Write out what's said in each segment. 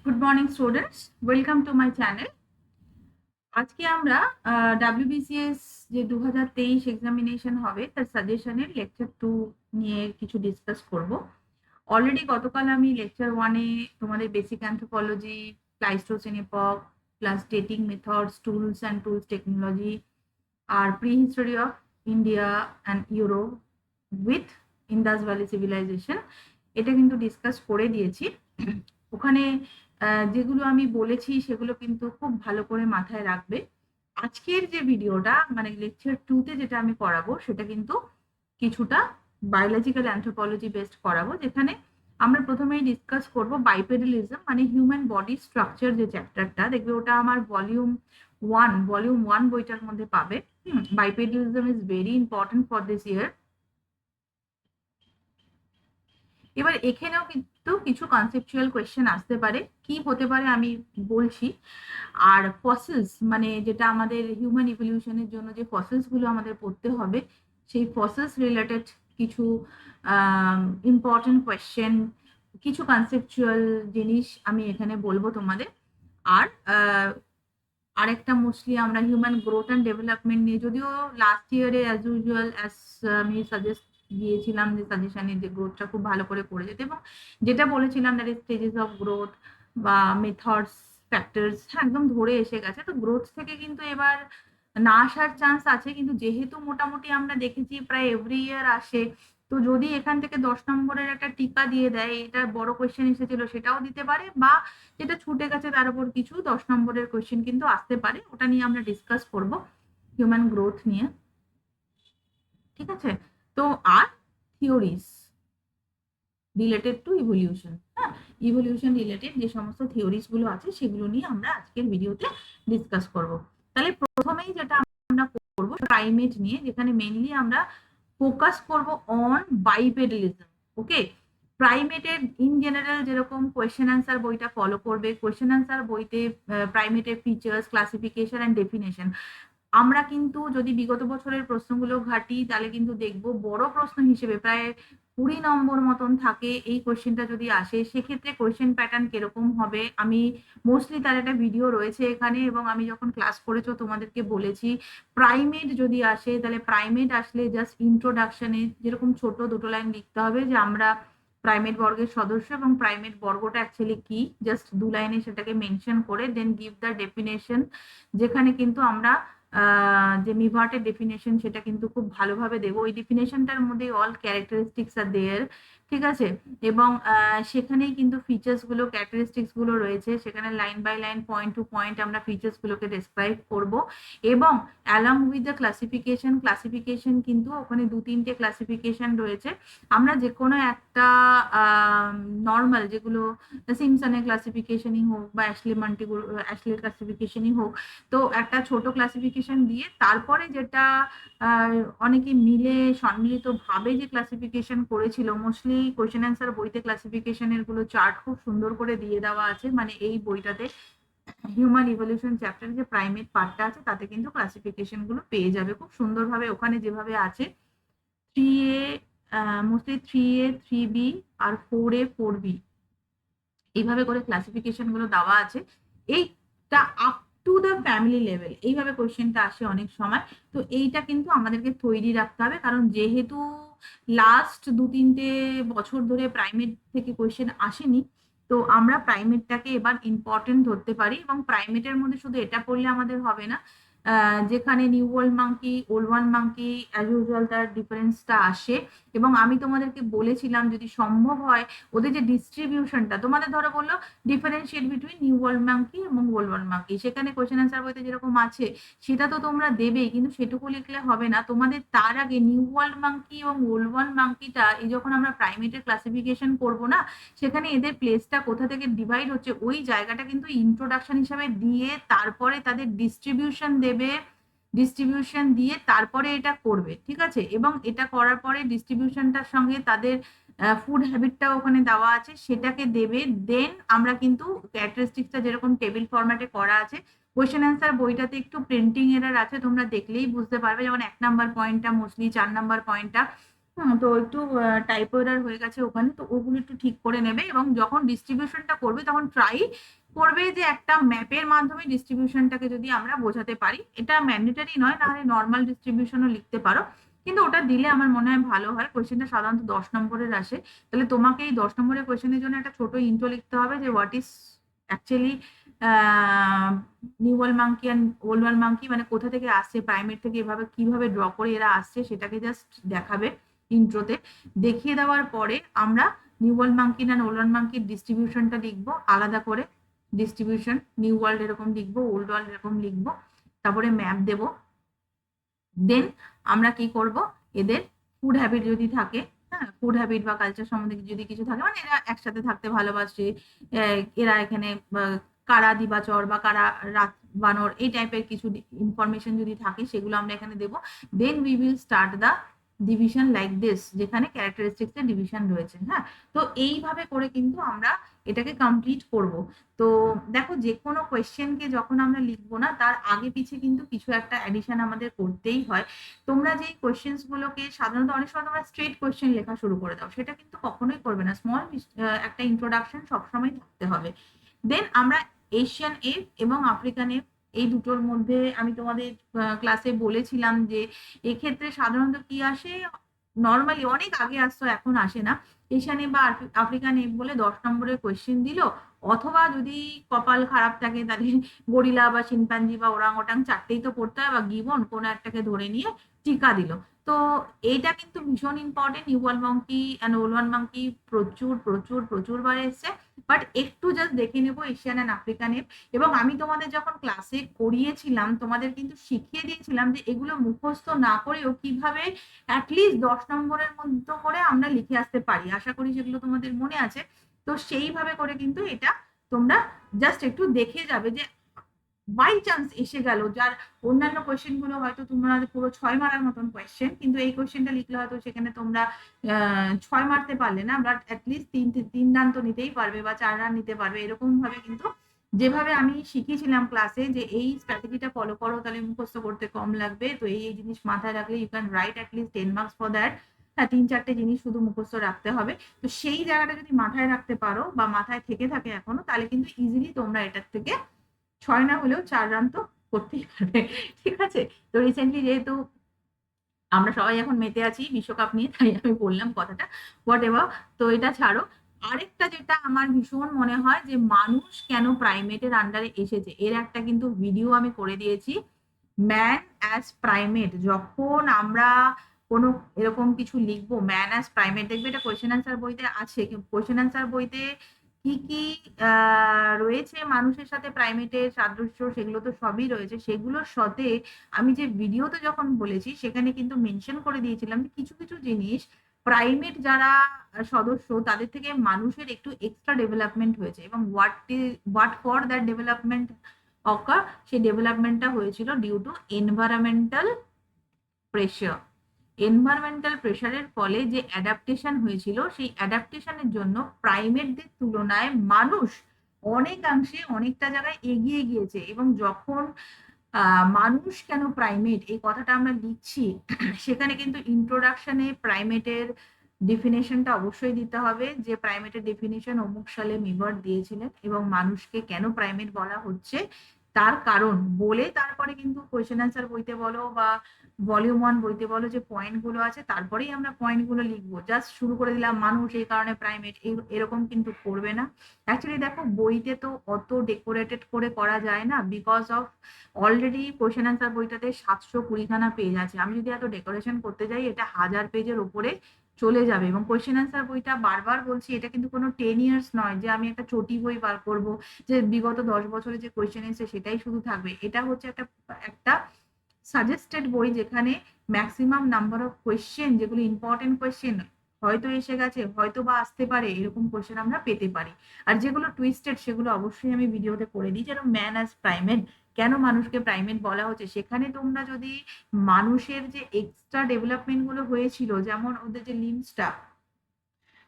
Good morning students, welcome to my channel. আজকে আমরা WBCS যে 2023 এক্সামিনেশন হবে তার সাজেশনের লেকচার 2 নিয়ে কিছু ডিসকাস করব। অলরেডি গতকাল আমি লেকচার 1-এ তোমাদের basic anthropology, pleistocene epoch, plus dating methods, tools and tools technology, আর prehistory of India and Europe with Indus valley civilization এটা কিন্তু ডিসকাস করে দিয়েছি। ওখানে যেগুলো আমি বলেছি সেগুলো কিন্তু খুব ভালো করে মাথায় রাখবে। আজকের যে ভিডিওটা মানে লেকচার 2-তে যেটা আমি করাবো সেটা কিন্তু কিছুটা বায়োলজিক্যাল অ্যানথ্রোপোলজি বেসড করাবো, যেখানে আমরা প্রথমেই ডিসকাস করব বাইপেডালিজম মানে হিউম্যান বডি স্ট্রাকচার যে চ্যাপ্টারটা দেখবে, ওটা আমার ভলিউম ওয়ান বইটার মধ্যে পাবে। Bipedalism is very important for this year. এবার এখানেও কিন্তু কিছু কনসেপচুয়াল কোয়েশ্চেন আসতে পারে, কি হতে পারে আমি বলছি। আর ফসিলস মানে যেটা আমাদের হিউম্যান ইভলিউশনের জন্য যে ফসিলস গুলো আমাদের পড়তে হবে, সেই ফসিলস রিলেটেড কিছু ইম্পর্টেন্ট কোয়েশ্চেন, কিছু কনসেপচুয়াল জিনিস আমি এখানে বলবো তোমাদের। আর আরেকটা মোস্টলি আমরা হিউম্যান গ্রোথ অ্যান্ড ডেভেলপমেন্ট নিয়ে, যদিও লাস্ট ইয়ারে অ্যাজ ইউজুয়াল আমি সাজেস্ট দিয়েছিলাম যে সাজেশনে যে গ্রোথটা খুব ভালো করে করে যেতে, এবং যেটা বলেছিলাম that is stages of growth বা মেথডস ফ্যাক্টরস একদম ধরে এসে গেছে। তো গ্রোথ থেকে কিন্তু এবার না আসার চান্স আছে, কিন্তু যেহেতু মোটামুটি আমরা দেখেছি প্রায় এভরি ইয়ার আসে, তো যদি এখান থেকে 10 নম্বরের একটা টিকা দিয়ে দেয়, এটা বড় কোয়েশ্চেন এসেছিল সেটাও দিতে পারে, বা যেটা ছুটে গেছে তার উপর কিছু 10 নম্বরের কোয়েশ্চেন কিন্তু আসতে পারে। ওটা নিয়ে আমরা ডিসকাস করব, হিউম্যান গ্রোথ নিয়ে। ঠিক আছে? তো আর থিওরিজ রিলেটেড টু ইভলিউশন, হ্যাঁ, ইভলিউশন রিলেটেড যে সমস্ত থিওরিজ গুলো আছে সেগুলো নিয়ে আমরা আজকের ভিডিওতে ডিসকাস করব। তাহলে প্রথমেই যেটা আমরা করব প্রাইমেট নিয়ে, যেখানে মেইনলি আমরা ফোকাস করব অন বাইপেডালিজম। ওকে, প্রাইমেটের ইন জেনারেল যেরকম কোয়েশ্চেন অ্যান্সার বইটা ফলো করবে, কোয়েশ্চেন অ্যান্সার বইতে প্রাইমেটের ফিচার্স, ক্লাসিফিকেশন অ্যান্ড ডেফিনেশন, আমরা কিন্তু যদি বিগত বছরের প্রশ্নগুলো ঘাটি তাহলে কিন্তু দেখবো বড় প্রশ্ন হিসেবে প্রায় 20 নম্বর মতন থাকে এই কোয়েশ্চেনটা যদি আসে। সেক্ষেত্রে কোয়েশ্চেন প্যাটার্ন কিরকম হবে আমি মোস্টলি তার একটা ভিডিও রয়েছে এখানে, এবং আমি যখন ক্লাস করেছো তোমাদেরকে বলেছি প্রাইমেট যদি আসে তাহলে প্রাইমেট আসলে জাস্ট ইন্ট্রোডাকশনে যেরকম ছোট 2 লাইন লিখতে হবে যে আমরা প্রাইমেট বর্গের সদস্য এবং প্রাইমেট বর্গটা অ্যাকচুয়ালি কি, জাস্ট 2 লাইনে সেটাকে মেনশন করে দেন গিভ দ্য ডেফিনেশন, যেখানে কিন্তু আমরা যে মিভার্টের ডেফিনেশন সেটা কিন্তু খুব ভালোভাবে দেবো। ওই ডেফিনেশনটার মধ্যে অল ক্যারেক্টারিস্টিক্স আর দেয়ার, ঠিক আছে? এবং সেখানেই কিন্তু ফিচার্স গুলো, ক্যারেক্টারিস্টিক্স গুলো রয়েছে, সেখানে line by line point to point আমরা ফিচার্স গুলোকে ডেসক্রাইব করব। এবং অ্যালং উইথ দ্য ক্লাসিফিকেশন কিন্তু ওখানে 2-3টে ক্লাসিফিকেশন রয়েছে। আমরা যে কোনো একটা নর্মাল যেগুলো সিমসনের ক্লাসিফিকেশনই হোক বা অ্যাশলে ক্লাসিফিকেশনই হোক, তো একটা ছোট ক্লাসিফিকেশন দিয়ে তারপরে যেটা অনেকে মিলে সম্মিলিত ভাবে যে ক্লাসিফিকেশন করেছিল, মোস্টলি কোয়েশ্চেন অ্যান্সার বইতে ক্লাসিফিকেশনের গুলো চার্ট খুব সুন্দর করে দিয়ে দেওয়া আছে, মানে এই বইটাতে হিউম্যান ইভলিউশন চ্যাপ্টারে যে প্রাইমেট পার্টটা আছে তাতে কিন্তু ক্লাসিফিকেশন গুলো পেয়ে যাবে খুব সুন্দরভাবে। ওখানে যেভাবে আছে 3A, মোস্টলি 3A 3B আর 4A 4B, এইভাবে করে ক্লাসিফিকেশন গুলো দেওয়া আছে। এইটা up to the family level এইভাবে কোয়েশ্চেনটা আসে অনেক সময়। তো এইটা কিন্তু আমাদেরকে তৈরি রাখতে হবে, কারণ যেহেতু লাস্ট 2-3টে বছর ধরে প্রাইমেট থেকে কোয়েশ্চেন আসেনি, তো আমরা প্রাইমেটটাকে এবার ইম্পর্টেন্ট ধরতে পারি। এবং প্রাইমেটের মধ্যে শুধু এটা পড়লে আমাদের হবে না, যেখানে new world monkey, old world monkey as usual তার ডিফারেন্সটা আসে। এবং আমি তোমাদেরকে বলেছিলাম যদি সম্ভব হয় ওদের যে ডিস্ট্রিবিউশনটা তোমাদের ধরো বললো differentiate between new world monkey এবং ওল্ড ওয়ার্ল্ড মাঙ্কি, সেখানে কোয়েশ্চেন অ্যান্সার বইতে যেরকম আছে সেটা তো তোমরা দেবেই, কিন্তু সেটুকু লিখলে হবে না, তোমাদের তার আগে নিউ ওয়ার্ল্ড মাঙ্কি এবং ওল্ড ওয়ার্ল্ড মাঙ্কিটা এই যখন আমরা প্রাইমেটের ক্লাসিফিকেশন করব না, সেখানে এদের প্লেসটা কোথা থেকে ডিভাইড হচ্ছে ওই জায়গাটা কিন্তু ইন্ট্রোডাকশন হিসাবে দিয়ে তারপরে তাদের ডিস্ট্রিবিউশন দিয়ে তারপরে এটা করবে, ঠিক আছে? এবং এটা করার পরে ডিস্ট্রিবিউশনটার সঙ্গে তাদের ফুড হ্যাবিটটা ওখানে দেওয়া আছে সেটাকে দেবে। দেন আমরা কিন্তু ক্যারেক্টারিস্টিক্সটা যেরকম টেবিল ফরম্যাটে করা আছে, কোয়েশ্চেন অ্যান্সার বইটাতে একটু প্রিন্টিং এরার আছে, তোমরা দেখলেই বুঝতে পারবে। যেমন 1 নম্বর পয়েন্টটা মোস্টলি, 4 নম্বর পয়েন্টটা তো একটু টাইপো এরার হয়ে গেছে ওখানে, তো ওগুলো একটু ঠিক করে নেবে। এবং যখন ডিস্ট্রিবিউশনটা করবে তখন ট্রাই করবে যে একটা ম্যাপের মাধ্যমে ডিস্ট্রিবিউশনটাকে যদি আমরা বোঝাতে পারি। এটা ম্যান্ডেটারি নয়, নাহলে নর্মাল ডিস্ট্রিবিউশনও লিখতে পারো, কিন্তু ওটা দিলে আমার মনে হয় ভালো হয়। কোয়েশ্চেনটা সাধারণত 10 নম্বরের আসে, তাহলে তোমাকে এই 10 নম্বরের কোয়েশ্চেনের জন্য একটা ছোট ইন্ট্রো লিখতে হবে যে what is actually new world monkey and old world monkey, মানে কোথা থেকে আসছে, প্রাইমেট থেকে এভাবে কিভাবে ড্র করে এরা আসছে সেটাকে জাস্ট দেখাবে ইন্ট্রোতে। দেখিয়ে দেওয়ার পরে আমরা নিউ ওয়ার্ল্ড মাঙ্কি না ওল্ড ওয়ার্ল্ড মাঙ্কির ডিস্ট্রিবিউশনটা লিখবো আলাদা করে। ডিস্ট্রিবিউশন নিউ ওয়ার্ল্ড এরকম লিখবো, ওল্ড ওয়ার্ল্ড এরকম লিখবো, তারপরে ম্যাপ দেবো। দেন আমরা কি করব, এদের ফুড হ্যাবিট যদি থাকে, হ্যাঁ ফুড হ্যাবিট বা কালচার সম্বন্ধে যদি কিছু থাকে, মানে এরা একসাথে থাকতে ভালোবাসে, এরা এখানে কারা দিবাচর বা কারা রাত বানর, এই টাইপের কিছু ইনফরমেশন যদি থাকে সেগুলো আমরা এখানে দেবো। Then we will start the division like this, যেখানে ক্যারেক্টারিস্টিক্স এর ডিভিশন রয়েছে। হ্যাঁ, তো এইভাবে করে কিন্তু আমরা এটাকে কমপ্লিট করব। তো দেখো, যে কোনো কোয়েশ্চেনকে যখন আমরা লিখবো না, তার আগে পিছে কিন্তু কিছু একটা অ্যাডিশন আমাদের করতেই হয়। তোমরা যে কোয়েশ্চেন্স গুলোকে সাধারণত অনেক সময় তোমরা স্ট্রেট কোয়েশ্চেন লেখা শুরু করে দাও, সেটা কিন্তু কখনোই করবে না। স্মল একটা ইন্ট্রোডাকশন সবসময় থাকতে হবে। দেন আমরা এশিয়ান এপ এবং আফ্রিকান এপ, এই দুটোর মধ্যে আমি তোমাদের ক্লাসে বলেছিলাম যে এক্ষেত্রে সাধারণত কি আসে, নর্মালি অনেক আগে আসতো, এখন আসে না। এশিয়ান এপ বা আফ্রিকান এপ বলে 10 নম্বরের কোয়েশ্চেন দিল, অথবা যদি কপাল খারাপ থাকে তাহলে গরিলা বা শিম্পাঞ্জি বা ওরাংওটাং চারটেই তো পড়তে হয়, বা গিবন কোনো একটাকে ধরে নিয়ে টিকা দিল। তো এইটা কিন্তু ভীষণ important. New world monkey and old world monkey প্রচুর প্রচুর প্রচুর বার এসছে, বাট একটু জাস্ট দেখে নেবো এশিয়ান অ্যান্ড আফ্রিকান এপ। এবং আমি তোমাদের যখন ক্লাসে করিয়েছিলাম তোমাদের কিন্তু শিখিয়ে দিয়েছিলাম যে এগুলো মুখস্থ না করেও কিভাবে অ্যাটলিস্ট 10 নম্বরের মধ্যে করে আমরা লিখে আসতে পারি। আশা করি সেগুলো তোমাদের মনে আছে। তো সেইভাবে করে কিন্তু এটা তোমরা জাস্ট একটু দেখে যাবে যে বাই চান্স এসে গেল, যার অন্যান্য কোয়েশ্চেন গুলো হয়তো তোমরা পুরো 6 মারার মতন কোয়েশ্চেন, কিন্তু এই কোয়েশ্চেনটা লিখলে হয়তো সেখানে তোমরা 6 মারতে পারলে না, বাট অ্যাটলিস্ট তিন রান তো নিতেই পারবে বা 4 রান নিতে পারবে। এরকম ভাবে কিন্তু যেভাবে আমি শিখিয়েছিলাম ক্লাসে যে এই স্ট্র্যাটেজিটা ফলো করো তাহলে মুখস্থ করতে কম লাগবে, তো এই জিনিস মাথায় রাখলে you can write at least 10 marks for that. হ্যাঁ, 3-4টে জিনিস শুধু মুখস্থ রাখতে হবে। তো সেই জায়গাটা যদি মাথায় রাখতে পারো বা মাথায় থেকে থাকে এখনো, তাহলে কিন্তু ইজিলি তোমরা এটার থেকে 6 না হলেও 4 রান তো করতেই পারবে। ঠিক আছে, তো রিসেন্টলি যেহেতু আমরা সবাই এখন মেতে আছি বিশ্বকাপ নিয়ে, তাই আমি বললাম কথাটা, হোয়াট এভার। তো এটা ছাড়ো, আরেকটা যেটা আমার ভীষণ মনে হয় যে মানুষ কেন প্রাইমেটের আন্ডারে এসেছে, এর একটা কিন্তু ভিডিও আমি করে দিয়েছি। ম্যান অ্যাজ প্রাইমেট, যখন আমরা কোনো এরকম কিছু লিখবো ম্যান অ্যাজ প্রাইমেট, দেখবে এটা কোয়েশ্চেন অ্যান্সার বইতে আছে। কোয়েশ্চেন অ্যান্সার বইতে কি কি রয়েছে মানুষের সাথে প্রাইমেটের সাদৃশ্য, সেগুলো তো সবই রয়েছে। সেগুলোর সাথে আমি যে ভিডিওতে যখন বলেছি সেখানে কিন্তু মেনশন করে দিয়েছিলাম যে কিছু কিছু জিনিস প্রাইমেট যারা সদস্য তাদের থেকে মানুষের একটু এক্সট্রা ডেভেলপমেন্ট হয়েছে, এবং what for that development occur, সেই ডেভেলপমেন্টটা হয়েছিল due to environmental pressure. Environmental প্রেশারের ফলে যে অ্যাডাপ্টেশন হয়েছিল, সেই অ্যাডাপ্টেশনের জন্য প্রাইমেটদের তুলনায় মানুষ অনেকাংশে অনেকটা জায়গায় এগিয়ে গিয়েছে। এবং যখন মানুষ কেন প্রাইমেট এই কথাটা আমরা লিখছি, সেখানে কিন্তু ইন্ট্রোডাকশনে প্রাইমেটের ডেফিনেশনটা অবশ্যই দিতে হবে, যে প্রাইমেটের ডেফিনেশন অমুক সালে মিবার্ট দিয়েছিলেন, এবং মানুষকে কেন প্রাইমেট বলা হচ্ছে তার কারণ বলে তারপরে কিন্তু কোয়েশ্চেন অ্যান্সার বইতে বলো বা ভলিউম 1 বইতে বলো যে পয়েন্ট গুলো আছে, তারপরেই আমরা পয়েন্ট গুলো লিখবো। জাস্ট শুরু করে দিলাম মানুষ এই কারণে প্রাইমেট, এরকম কিন্তু করবে না। অ্যাকচুয়ালি দেখো, বইতে তো অত ডেকোরেটেড করে করা যায় না, because of already question answer বইটাতে 720খানা পেজ আছে। আমি যদি এত ডেকোরেশন করতে যাই, এটা 1000 পেজের ওপরে চলে যাবে। এবং কোয়েশ্চেন অ্যান্সার বইটা বারবার বলছি, এটা কিন্তু কোনো 10 ইয়ার্স নয় যে আমি একটা চটি বই বার করব, যে বিগত 10 বছরে যে কোয়েশ্চেন এসেছে সেটাই শুধু থাকবে। এটা হচ্ছে একটা একটা সাজেস্টেড বই, যেখানে ম্যাক্সিমাম নাম্বার অফ কোয়েশ্চেন, যেগুলো ইম্পর্টেন্ট কোয়েশ্চেন হয়তো এসে গেছে, হয়তো বা আসতে পারে, এরকম কোয়েশ্চেন আমরা পেতে পারি। আর যেগুলো টুইস্টেড সেগুলো অবশ্যই আমি ভিডিওতে করে দিই। যেরকম ম্যান অ্যাজ প্রাইমেট, কেন মানুষকে প্রাইমেট বলা হচ্ছে, সেখানে তোমরা যদি মানুষের যে এক্সট্রা ডেভেলপমেন্ট গুলো হয়েছিল, যেমন ওদের যে লিম্সটা,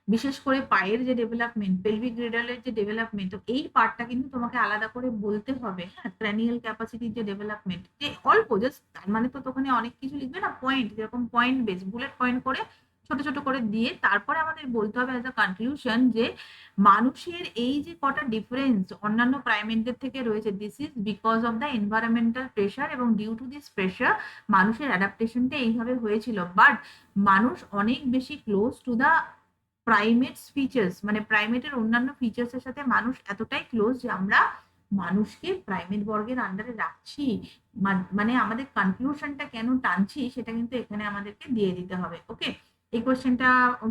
বিশেষ করে পায়ের যে ডেভেলপমেন্ট, পেলভিক গ্রেডালের যে ডেভেলপমেন্ট, তো এই পার্টটা কিন্তু তোমাকে আলাদা করে বলতে হবে। হ্যাঁ, ক্র্যানিয়াল ক্যাপাসিটির যে ডেভেলপমেন্ট, যে অল্প জাস্ট, তার মানে তো ওখানে অনেক কিছু লিখবে না, পয়েন্ট, যেরকম পয়েন্ট বেস বুলেট পয়েন্ট করে ছোট ছোট করে দিয়ে তারপরে আমাদের বলতে হবে অ্যাজ আ কনক্লুশন যে মানুষের এই যে কটা ডিফারেন্স অন্যান্য প্রাইমেটদের থেকে রয়েছে, this is because of the environmental pressure, এবং ডিউ টু দিস প্রেশার মানুষের অ্যাডাপ্টেশনটা এইভাবে হয়েছিল। বাট মানুষ অনেক বেশি close to the primates features, মানে প্রাইমেটের অন্যান্য ফিচার্স এর সাথে মানুষ এতটাই ক্লোজ যে আমরা মানুষকে প্রাইমেট বর্গের আন্ডারে রাখছি। মানে আমাদের কনক্লুশনটা কেন টানছি সেটা কিন্তু এখানে আমাদেরকে দিয়ে দিতে হবে। ওকে, এই কোয়েশ্চেনটা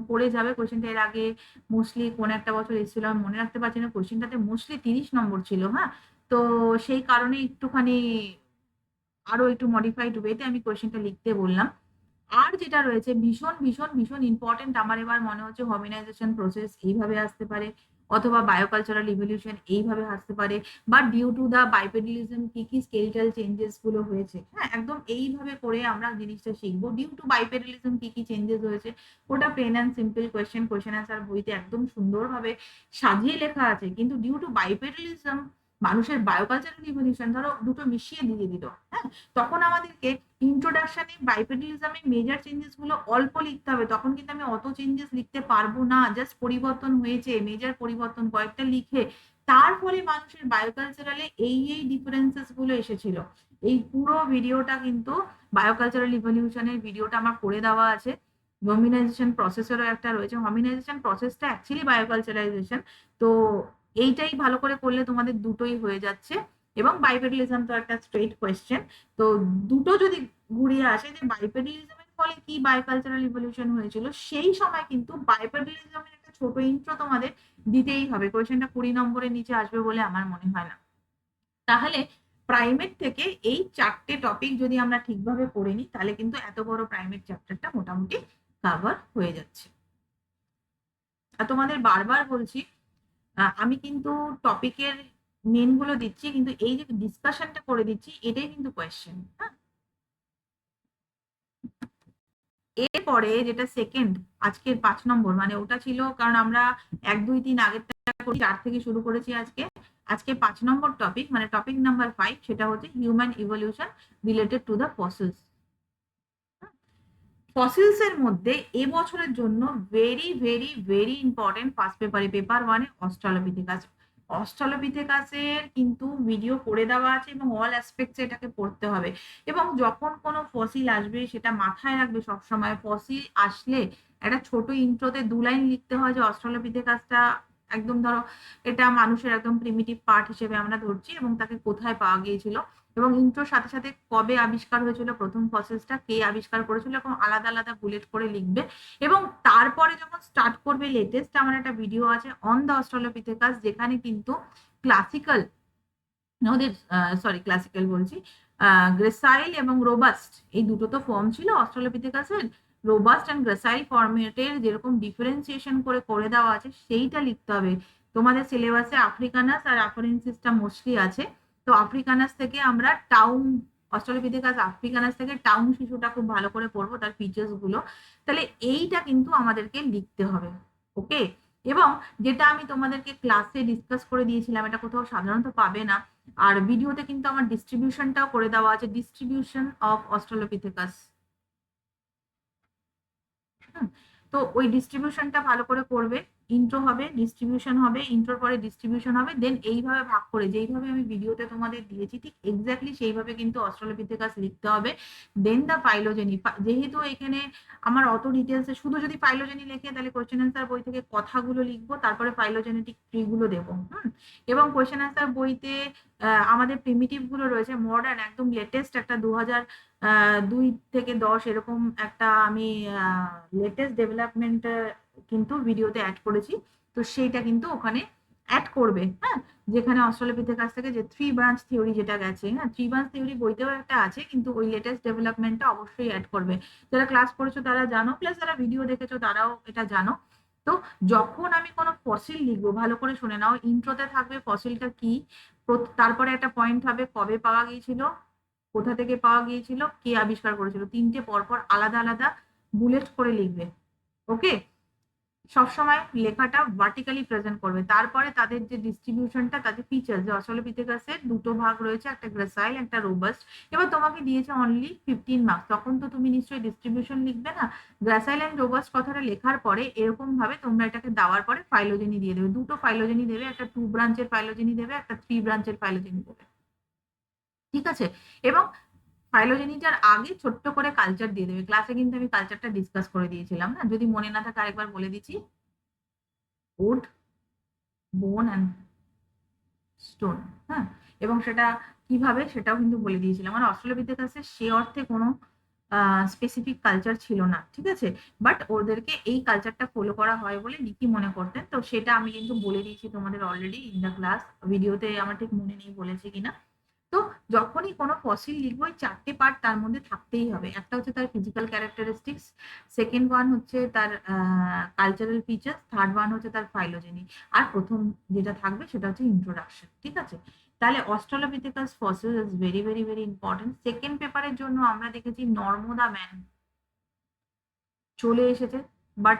পড়ে যাবে। কোয়েশ্চেনটা এর আগে মোস্টলি কোন একটা বছর এসেছিল আমি মনে রাখতে পারছি না, কোয়েশ্চেনটাতে মোস্টলি 30 নম্বর ছিল। হ্যাঁ, তো সেই কারণে একটুখানি আরো একটু মডিফাইড ওয়েতে আমি কোয়েশ্চেনটা লিখতে বললাম। আর যেটা রয়েছে ভীষণ ভীষণ ভীষণ ইম্পর্টেন্ট, আমার এবার মনে হচ্ছে হমিনাইজেশন প্রসেস এইভাবে আসতে পারে, অথবা বায়োকালচারাল ইভলিউশন এইভাবে আসতে পারে, বা ডিউ টু দা বাইপেডালিজম কি কি স্কেলিটাল চেঞ্জেস গুলো হয়েছে। হ্যাঁ, একদম এইভাবে করে আমরা জিনিসটা শিখবো। ডিউ টু বাইপেডালিজম কি কি চেঞ্জেস হয়েছে ওটা plain and simple question, question answer বইতে একদম সুন্দরভাবে সাজিয়ে লেখা আছে। কিন্তু ডিউ টু বাইপেডালিজম মানুষের বায়োকালচারাল ইভলিউশন ধরো দুটো মিশিয়ে দিয়ে দিল, হ্যাঁ, তখন আমাদেরকে ইন্ট্রোডাকশনে বাইপেডালিজমের মেজর চেঞ্জেস গুলো অল্প লিখতে হবে। তখন কিন্তু আমি অত চেঞ্জেস লিখতে পারবো না, জাস্ট পরিবর্তন হয়েছে, মেজর পরিবর্তন কয়েকটা লিখে তার ফলে মানুষের বায়োকালচারালে এই ডিফারেন্সেস গুলো এসেছিল। এই পুরো ভিডিওটা কিন্তু বায়োকালচারাল ইভলিউশনের ভিডিওটা আমার করে দেওয়া আছে। হমিনাইজেশন প্রসেসেরও একটা রয়েছে। হমিনাইজেশন প্রসেসটা অ্যাকচুয়ালি বায়োকালচারাইজেশন। তো এইটাই ভালো করে করলে তোমাদের দুটোই হয়ে যাচ্ছে। এবং বাইপেডালিজম তো একটা স্ট্রেট কোয়েশ্চেন। তো দুটো যদি ঘুরিয়ে আসে যে বাইপেডালিজমের ফলে কি বায়োকালচারাল ইভলিউশন হয়েছিল, সেই সময় কিন্তু বাইপেডালিজমের একটা ছোট ইন্ট্রো তোমাদের দিতেই হবে। কোয়েশ্চেনটা 20 নম্বরের নিচে আসবে বলে আমার মনে হয় না। তাহলে প্রাইমেট থেকে এই 4টে টপিক যদি আমরা ঠিকভাবে পড়ে নিই তাহলে কিন্তু এত বড় প্রাইমেট চ্যাপ্টারটা মোটামুটি কভার হয়ে যাচ্ছে। আর তোমাদের বারবার বলছি, আমি কিন্তু টপিকের মেন গুলো দিচ্ছি, কিন্তু এই যে ডিসকাশনটা করে দিচ্ছি এটাই কিন্তু কোয়েশ্চেন। হ্যাঁ, এরপরে যেটা সেকেন্ড, আজকের 5 নম্বর, মানে ওটা ছিল কারণ আমরা 1 2 3 আগেরটা করি, 4 থেকে শুরু করেছি আজকে। আজকে 5 নম্বর টপিক, মানে টপিক নাম্বার 5, সেটা হচ্ছে human evolution related to the fossils. Fossils এর মধ্যে এবছরের জন্য very very very important first পেপারে, পেপার 1-এ অস্ট্রালোপিথেকাস। অস্ট্রালোপিথেকাসের কিন্তু ভিডিও করে দেওয়া আছে এবং অল অ্যাসপেক্টস এটাকে পড়তে হবে। এবং যখন কোনো ফসিল আসবে সেটা মাথায় রাখবে সবসময়, ফসিল আসলে একটা ছোট ইন্ট্রোতে 2 লাইন লিখতে হয় যে অস্ট্রালোপিথেকাসটা একদম ধরো এটা মানুষের একদম প্রিমিটিভ পার্ট হিসেবে আমরা ধরছি, এবং তাকে কোথায় পাওয়া গিয়েছিল, এবং ইন্ট্রোর সাথে সাথে কবে আবিষ্কার হয়েছিল প্রথম ফসিলসটা, কে আবিষ্কার করেছিল, এবং আলাদা আলাদা বুলেট করে লিখবে। এবং তারপরে যখন স্টার্ট করবে, লেটেস্ট আমার একটা ভিডিও আছে অন দ্য অস্ট্রালোপিথেকাস, যেখানে কিন্তু ক্লাসিক্যাল, ওদের ক্লাসিক্যাল বলছি, গ্রেসাইল এবং রোবাস্ট, এই দুটো তো ফর্ম ছিল অস্ট্রালোপিথেকাসের। রোবাস্ট অ্যান্ড গ্রেসাইল ফর্মেটের যেরকম ডিফারেন্সিয়েশন করে করে দেওয়া আছে সেইটা লিখতে হবে। তোমাদের সিলেবাসে আফ্রিকানাস আর আফারেন্সিসটা মোস্টলি আছে। তো আফ্রিকানাস থেকে আমরা টাউন, অস্ট্রালোপিথেকাস আফ্রিকানাস থেকে টাউন শিশুটা খুব ভালো করে পড়বো, তার ফিচার্স গুলো। তাহলে এইটা কিন্তু আমাদেরকে লিখতে হবে। ওকে, এবং যেটা আমি তোমাদেরকে ক্লাসে ডিসকাস করে দিয়েছিলাম, এটা কোথাও সাধারণত পাবে না। আর ভিডিওতে কিন্তু আমার ডিস্ট্রিবিউশনটাও করে দেওয়া আছে, ডিস্ট্রিবিউশন অফ অস্ট্রালোপিথেকাস। তো ওই ডিস্ট্রিবিউশনটা ভালো করে করবে। ইন্ট্রো হবে, ডিস্ট্রিবিউশন হবে, ইন্ট্রোর পরে ডিস্ট্রিবিউশন হবে, দেন এইভাবে ভাগ করে যেইভাবে আমি ভিডিওতে তোমাদের দিয়েছি ঠিক এক্স্যাক্টলি সেইভাবে কিন্তু অস্ট্রালোপিথেকাস লিখতে হবে। দেন দা ফাইলোজেনি, যেহেতু এখানে আমার অত ডিটেলসে শুধু যদি ফাইলোজেনি লেখে তাহলে কোয়েশ্চেন অ্যান্সার বই থেকে কথাগুলো লিখবো, তারপরে ফাইলোজেনেটিক ট্রি গুলো দেবো। এবং কোয়েশ্চেন অ্যান্সার বইতে আমাদের প্রিমিটিভ গুলো রয়েছে মডার্ন, একদম লেটেস্ট একটা 2002 থেকে 10 এরকম একটা আমি লেটেস্ট ডেভেলপমেন্ট কিন্তু ভিডিওতে অ্যাড করেছি। তো সেইটা কিন্তু ওখানে অ্যাড করবে। হ্যাঁ, যেখানে অস্ট্রালোপিথেকাস থেকে যে 3 ব্রাঞ্চ থিওরি যেটা গেছে, হ্যাঁ 3 ব্রাঞ্চ থিওরি বইতেও একটা আছে, কিন্তু ওই লেটেস্ট ডেভেলপমেন্টটা অবশ্যই অ্যাড করবে। যারা ক্লাস করেছো তারা জানো, প্লাস যারা ভিডিও দেখেছো তারাও এটা জানো। তো যখন আমি কোনো ফসিল লিখবো, ভালো করে শুনে নাও, ইন্ট্রোতে থাকবে ফসিলটা কি, তারপরে একটা পয়েন্ট হবে কবে পাওয়া গিয়েছিল, কোথা থেকে পাওয়া গিয়েছিল, কে আবিষ্কার করেছিল, 3টে পরপর আলাদা আলাদা বুলেট করে লিখবে। ওকে, সবসময় লেখাটা ভার্টিক্যালি প্রেজেন্ট করবে। তারপরে তাদের যে ডিস্ট্রিবিউশনটা, তাদের ফিচার, যে অস্ট্রালোপিথেকাসের দুটো ভাগ রয়েছে, একটা গ্রাসাইল একটা রোবাস্ট। এবার তোমাকে দিয়েছে অনলি 15 মার্কস, তখন তো তুমি নিশ্চয়ই ডিস্ট্রিবিউশন লিখবে না। গ্রাসাইল অ্যান্ড রোবাস্ট কথাটা লেখার পরে এরকম ভাবে তোমরা এটাকে দেওয়ার পরে ফাইলোজেনি দিয়ে দেবে, দুটো ফাইলোজেনি দেবে, একটা 2 ব্রাঞ্চের ফাইলোজেনি দেবে, একটা 3 ব্রাঞ্চের ফাইলোজেনি দেবে। ঠিক আছে? এবং ফাইলোজেনিটার আগে ছোট্ট করে কালচার দিয়ে দেবে। ক্লাসে কিন্তু আমি কালচারটা ডিসকাস করে দিয়েছিলাম, না? যদি মনে না থাকে আরেকবার বলে দিচ্ছি। উড, বোন অ্যান্ড স্টোন। হ্যাঁ, এবং সেটা কিভাবে সেটাও কিন্তু বলে দিয়েছিলাম। মানে অস্ট্রেলোপিথেকাসের সে অর্থে কোনো স্পেসিফিক কালচার ছিল না, ঠিক আছে? বাট ওদেরকে এই কালচারটা ফলো করা হয় বলে নিকি মনে করতেন। তো সেটা আমি কিন্তু বলে দিয়েছি তোমাদের অলরেডি ইন দ্য ক্লাস ভিডিওতে, আমার ঠিক মনে নেই বলেছি কিনা। তো যখনই কোনো ফসিল লিখবো, ওই 4টে পার্ট তার মধ্যে থাকতেই হবে। একটা হচ্ছে তার ফিজিক্যাল ক্যারেক্টারিস্টিক্স, সেকেন্ড ওয়ান হচ্ছে তার কালচারাল ফিচার্স, থার্ড ওয়ান হচ্ছে তার ফাইলোজেনি, আর প্রথম যেটা থাকবে সেটা হচ্ছে ইন্ট্রোডাকশন। ঠিক আছে? তাহলে Australopithecus fossil is very very very important. Second পেপারের জন্য আমরা দেখেছি নর্মদা ম্যান চলে এসেছে, বাট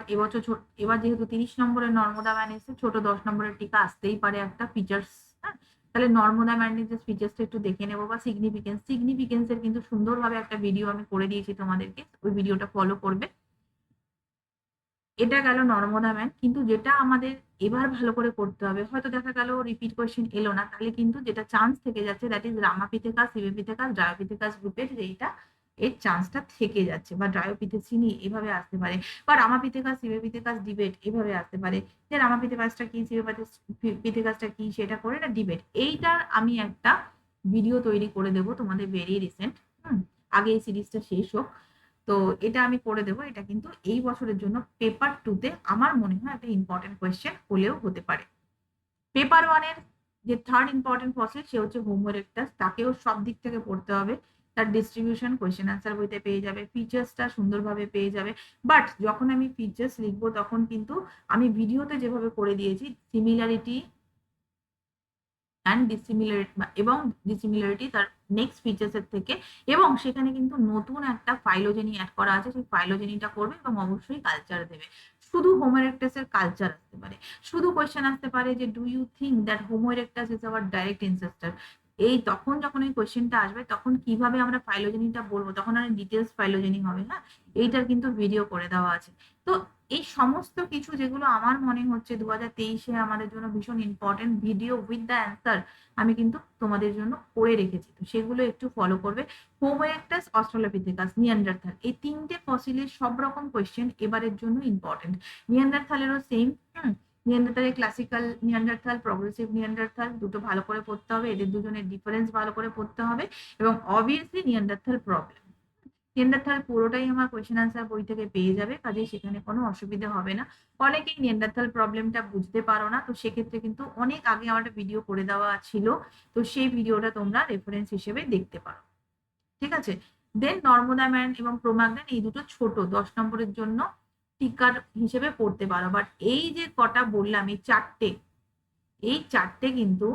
এবার যেহেতু 30 নম্বরের নর্মদা ম্যান এসেছে, ছোট 10 নম্বরের টিকা আসতেই পারে একটা ফিচার্স। হ্যাঁ, তাহলে নর্মদা ম্যানের যে ফিচার্সটা একটু দেখে নেবো, বা সিগনিফিকেন্সের কিন্তু সুন্দরভাবে একটা ভিডিও আমি করে দিয়েছি তোমাদেরকে, ওই ভিডিওটা ফলো করবে। এটা গেল নর্মদা ম্যান। কিন্তু যেটা আমাদের এবার ভালো করে করতে হবে, হয়তো দেখা গেল রিপিট কোয়েশ্চেন এলো না, তাহলে কিন্তু যেটা চান্স থেকে যাচ্ছে, দ্যাট ইজ রামাপিথেকাস, সিভিপিথেকাস, ড্রায়োপিথেকাস গ্রুপের যেটা এর চান্সটা থেকে যাচ্ছে, বা ড্রায়োপিথেসিনি এভাবে আসতে পারে, বা রামাপিথেকাস সিভিপিথেকাস ডিবেট এভাবে আসতে পারে, যে রামাপিথেকাসটা কি সিভিপিথেকাসটা কি সেটা করে একটা ডিবেট। এইটার আমি একটা ভিডিও তৈরি করে দেবো তোমাদের, ভেরি রিসেন্ট। আগে এই সিরিজটা শেষ হোক, তো এটা আমি করে দেবো। এটা কিন্তু এই বছরের জন্য পেপার 2-তে আমার মনে হয় একটা ইম্পর্টেন্ট কোয়েশ্চেন হলেও হতে পারে। পেপার 1-এর যে থার্ড ইম্পর্টেন্ট ফসিল, সে হচ্ছে হোমো ইরেক্টাস। তাকেও সব দিক থেকে পড়তে হবে। তার ডিস্ট্রিবিউশন কোয়েশ্চেন আনসার বইতে পেয়ে যাবে, ফিচার্সটা সুন্দরভাবে পেয়ে যাবে। বাট যখন আমি ফিচার্স লিখবো, তখন কিন্তু আমি ভিডিওতে যেভাবে করে দিয়েছি, সিমিলারিটি অ্যান্ড ডিসিমিলারিটি, এবং ডিসিমিলারিটি তার নেক্সট ফিচার্স এর থেকে, এবং সেখানে কিন্তু নতুন একটা ফাইলোজেনি অ্যাড করা আছে, সেই ফাইলোজেনিটা করবে, এবং অবশ্যই কালচার দেবে। শুধু হোমো ইরেক্টাসের কালচার আসতে পারে, শুধু কোয়েশ্চেন আসতে পারে যে do you think that homo erectus is our direct ancestor. এই তখন যখন এই কোয়েশ্চেনটা আসবে, তখন কিভাবে আমরা ফাইলোজেনিটা বলবো, তখন আর ডিটেলস ফাইলোজেনি হবে। হ্যাঁ, এইটার কিন্তু ভিডিও করে দেওয়া আছে। তো এই সমস্ত কিছু যেগুলো আমার মনে হচ্ছে 2023-এ আমাদের জন্য ভীষণ important, video with the answer আমি কিন্তু তোমাদের জন্য করে রেখেছি, তো সেগুলো একটু ফলো করবে। হোমো ইরেক্টাস, অস্ট্রালোপিথেকাস, নিয়ান্ডারথাল, এই 3টে ফসিলের সব রকম কোয়েশ্চেন এবারের জন্য ইম্পর্টেন্ট। নিয়ান্ডারথালেরও সেম। নিয়ান্ডারথালের ক্লাসিক্যাল নিয়ান্ডারথাল, প্রগ্রেসিভ নিয়ান্ডারথাল, দুটো ভালো করে পড়তে হবে, এদের দুজনের ডিফারেন্স ভালো করে পড়তে হবে, এবং অবভিয়াসলি নিয়ান্ডারথাল প্রবলেম। নিয়ান্ডারথাল পুরোটাই আমার কোয়েশ্চেন আনসার বই থেকে পেয়ে যাবে, কাজেই সেখানে কোনো অসুবিধা হবে না। অনেকেই নিয়ান্ডারথাল প্রবলেমটা বুঝতে পারো না, তো সেক্ষেত্রে কিন্তু অনেক আগে আমার একটা ভিডিও করে দেওয়া ছিল, তো সেই ভিডিওটা তোমরা রেফারেন্স হিসেবে দেখতে পারো। ঠিক আছে? দেন নর্মদা ম্যান এবং ক্রোম্যাগনেন, এই দুটো ছোট 10 নম্বরের জন্য টিকার হিসেবে পড়তে পারো। বাট এই যে কটা বললাম, এই চারটে কিন্তু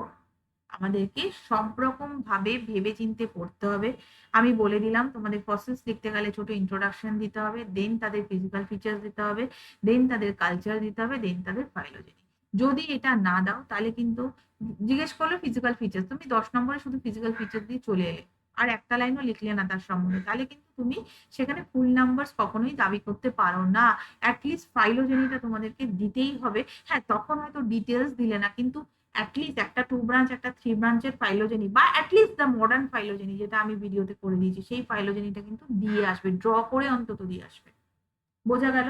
আমাদেরকে সব রকম ভাবে ভেবে চিন্তে পড়তে হবে। আমি বলে দিলাম, তোমাদের ফসিলস লিখতে গেলে ছোট ইন্ট্রোডাকশন দিতে হবে, দেন তাদের ফিজিক্যাল ফিচার্স দিতে হবে, দেন তাদের কালচার দিতে হবে, দেন তাদের ফাইলোজেনি। যদি এটা না দাও, তাহলে কিন্তু জিজ্ঞেস করলো ফিজিক্যাল ফিচার্স, তুমি 10 নম্বরে শুধু ফিজিক্যাল ফিচার দিয়ে চলে এলে, আর একটা লাইনও লিখলে না তার সম্বন্ধে, তাহলে কিন্তু তুমি সেখানে ফুল নাম্বার কখনোই দাবি করতে পারো না। অ্যাটলিস্ট ফাইলোজেনিটা তোমাদেরকে দিতেই হবে। হ্যাঁ, তখন হয়তো ডিটেলস দিলে না, কিন্তু অ্যাটলিস্ট একটা 2 ব্রাঞ্চ, একটা 3 ব্রাঞ্চের ফাইলোজেনি, বা অ্যাটলিস্ট দ্য মডার্ন ফাইলোজেনি যেটা আমি ভিডিওতে করে দিয়েছি, সেই ফাইলোজেনিটা কিন্তু দিয়ে আসবে, ড্র করে অন্তত দিয়ে আসবে। বোঝা গেল?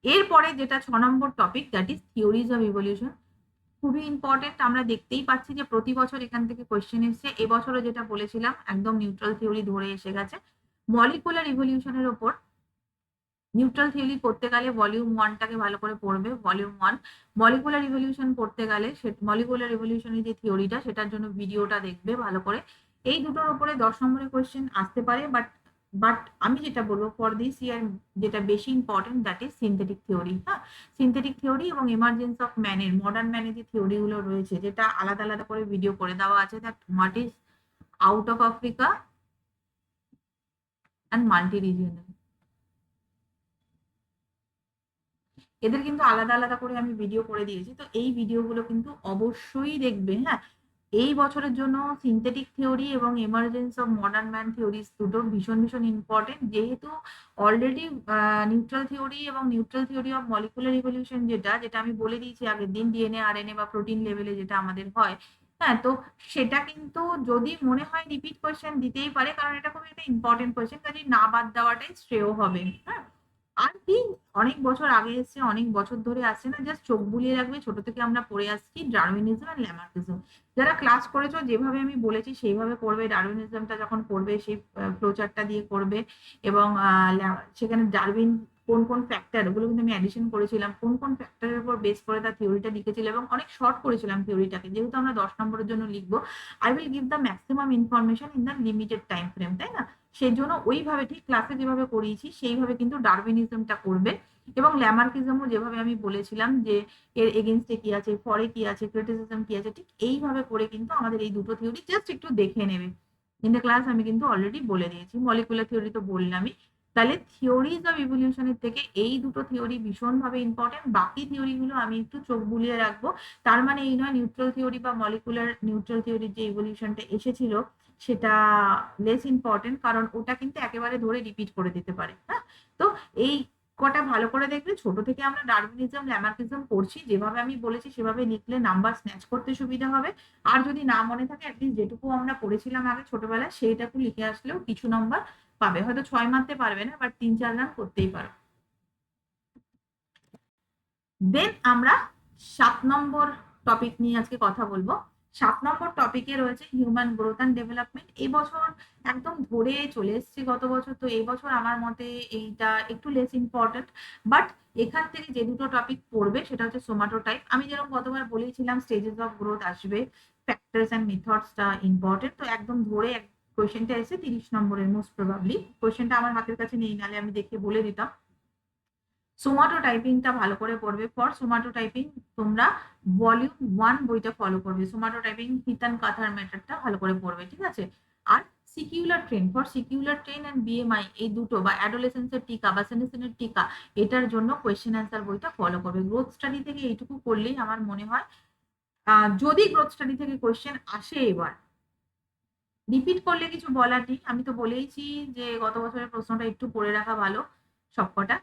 এরপরে যেটা 6 নম্বর topic, that is theories of evolution. খুবই ইম্পর্টেন্ট। আমরা দেখতেই পাচ্ছি যে প্রতি বছর এখান থেকে কোয়েশ্চেন এসছে। এবছরও যেটা বলেছিলাম, একদম নিউট্রাল থিওরি ধরে এসে গেছে। মলিকুলার ইভলিউশনের ওপর নিউট্রাল থিওরি পড়তে গেলে ভলিউম 1টাকে ভালো করে পড়বে। ভলিউম 1 মলিকুলার ইভলিউশন পড়তে গেলে, মলিকুলার ইভলিউশনের যে থিওরিটা, সেটার জন্য ভিডিওটা দেখবে ভালো করে। এই দুটোর উপরে 10 নম্বরের কোয়েশ্চেন আসতে পারে, বাট বাট আমি যেটা বলবো ফর দিস ইয়ার, যেটা বেশি important, that is synthetic theory. হ্যাঁ, সিনথেটিক থিওরি এবং এমার্জেন্স অফ ম্যানের, মডার্ন ম্যানের যে থিওরি গুলো রয়েছে, যেটা আলাদা আলাদা করে ভিডিও করে দেওয়া আছে, that what is out of Africa and multi regional. এদের কিন্তু আলাদা আলাদা করে আমি ভিডিও করে দিয়েছি, তো এই ভিডিওগুলো কিন্তু অবশ্যই দেখবে। হ্যাঁ, এই বছরের জন্য সিনথেটিক থিওরি এবং emergence of modern man theories দুটো ভীষণ ভীষণ ইম্পর্টেন্ট, যেহেতু অলরেডি নিউট্রাল থিওরি এবং neutral theory of molecular evolution যেটা যেটা আমি বলে দিয়েছি আগের দিন, ডিএনএ আরএনএ বা প্রোটিন লেভেলে যেটা আমাদের হয়। হ্যাঁ, তো সেটা কিন্তু যদি মনে হয় রিপিট কোয়েশ্চেন দিতেই পারে, কারণ এটা খুবই একটা ইম্পর্টেন্ট কোয়েশ্চেন, কাজে না বাদ দেওয়াটাই শ্রেয় হবে। হ্যাঁ, আর কি অনেক বছর আগে এসছে, অনেক বছর ধরে আসছে না, জাস্ট চোখ বুলিয়ে রাখবে, ছোট থেকে আমরা পড়ে আসছি ডারউইনিজম আর ল্যামার্কিজম। যারা ক্লাস করেছো যেভাবে আমি বলেছি সেইভাবে করবে, ডারউইনিজমটা যখন করবে সেই ফ্লোচার্টটা দিয়ে করবে, এবং সেখানে ডারউইন কোন কোন ফ্যাক্টর, ওগুলো কিন্তু আমি অ্যাডিশন করেছিলাম, কোন কোন ফ্যাক্টরের উপর বেস করে তার থিওরিটা লিখেছিল, এবং অনেক শর্ট করেছিলাম থিওরিটাকে, যেহেতু আমরা 10 নম্বরের জন্য লিখবো। I will give the maximum information in the limited time frame, তাই না? সেই জন্য ওইভাবে ঠিক ক্লাসে যেভাবে করিয়েছি সেইভাবে কিন্তু ডারউইনিজমটা করবে, এবং ল্যামার্কিজমও যেভাবে আমি বলেছিলাম যে এর এগেনস্টে কি আছে, ফরে কি আছে, ক্রিটিসিজম কি আছে, ঠিক এইভাবে করে কিন্তু আমাদের এই দুটো থিওরি জাস্ট একটু দেখে নেবে। ইন দ্য ক্লাস আমি কিন্তু অলরেডি বলে দিয়েছি, মলিকুলার থিওরি তো বললামই। তাহলে থিওরিজ অফ ইভলিউশনের থেকে এই দুটো থিওরি ভীষণভাবে ইম্পর্টেন্ট, বাকি থিওরিগুলো আমি একটু চোখ বুলিয়ে রাখবো। তার মানে এই নয় নিউট্রাল থিওরি বা মলিকুলার নিউট্রাল থিওরির যে ইভলিউশনটা এসেছিল সেটা লেস ইম্পর্টেন্ট, কারণ ওটা কিন্তু একেবারে ধরে রিপিট করে দিতে পারে। হ্যাঁ, তো এই কটা ভালো করে দেখবে, ছোট থেকে আমরা ডারউইনিজম ল্যামার্কিজম করছি, যেভাবে আমি বলেছি সেভাবে লিখলে নাম্বার স্ন্যাচ করতে সুবিধা হবে। আর যদি না মনে থাকে, অ্যাটলিস্ট যেটুকু আমরা পড়েছিলাম আগে ছোটবেলায় সেইটাকে লিখে আসলেও কিছু নাম্বার পাবে, হয়তো 6 মারতে পারবে না, বাট 3-4 রান করতেই পারো। দেন আমরা 7 নম্বর টপিক নিয়ে আজকে কথা বলবো। 7 নম্বর টপিকে রয়েছে হিউম্যান গ্রোথ অ্যান্ড ডেভেলপমেন্ট। এই বছর একদম ধরে চলে এসেছি গত বছর, তো এই বছর আমার মতে এইটা একটু লেস ইম্পর্টেন্ট, বাট এখান থেকে যে দুটো টপিক পড়বে সেটা হচ্ছে সোমাটোটাইপ। আমি যেরকম গতবার বলেছিলাম স্টেজেস অফ গ্রোথ আসবে, ফ্যাক্টরস অ্যান্ড মেথডসটা ইম্পর্টেন্ট, তো একদম ধরে কোয়েশ্চেনটা এসে 30 নম্বরের মোস্ট প্রবাবলি। কোয়েশ্চেনটা আমার হাতের কাছে নেই, নালে আমি দেখে বলে দিতাম। সোমাটোটাইপিংটা ভালো করে পড়বে। ফর সোমাটোটাইপিং তোমরা ভলিউম 1 বইটা ফলো করবে, সোমাটোটাইপিং হিতান কাথার মেথডটা ভালো করে পড়বে, ঠিক আছে? আর secular trend, for secular trend and BMI, এই দুটো বা অ্যাডোলেসেন্সের টিকা বা সেনেসেনের টিকা, এটার জন্য কোয়েশ্চেন অ্যান্সার বইটা ফলো করবে। গ্রোথ স্টাডি থেকে এইটুকু করলেই আমার মনে হয়, যদি গ্রোথ স্টাডি থেকে কোয়েশ্চেন আসে, এবার রিপিট করলে কিছু বলার নেই, আমি তো বলেইছি যে গত বছরের প্রশ্নটা একটু পড়ে রাখা ভালো সবকটা।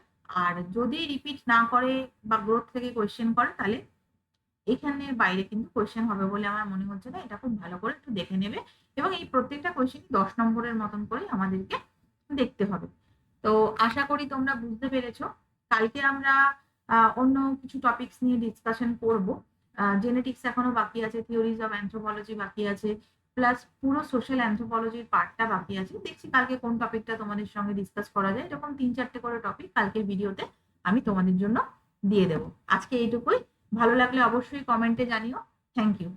আর যদি রিপিট না করে বা গ্রোথ থেকে কোয়েশ্চেন করে, তাহলে এখানের বাইরে কিন্তু কোয়েশ্চেন হবে বলে আমার মনে হচ্ছে না, এটা খুব ভালো করে একটু দেখে নেবে। এবং এই প্রত্যেকটা কোয়েশ্চেন 10 নম্বরের মতন করে আমাদেরকে দেখতে হবে। তো আশা করি তোমরা বুঝতে পেরেছো। কালকে আমরা অন্য কিছু টপিকস নিয়ে ডিসকাশন করব। জেনেটিক্স এখনো বাকি আছে, থিওরিজ অফ অ্যানথ্রোপোলজি বাকি আছে, প্লাস পুরো সোশ্যাল অ্যানথ্রোপোলজির পার্টটা বাকি আছে। দেখছি কালকে কোন টপিকটা তোমাদের সঙ্গে ডিসকাস করা যায়, এরকম 3-4টে করে টপিক কালকের ভিডিওতে আমি তোমাদের জন্য দিয়ে দেবো। আজকে এইটুকুই। ভালো লাগলে অবশ্যই কমেন্টে জানিও। Thank you.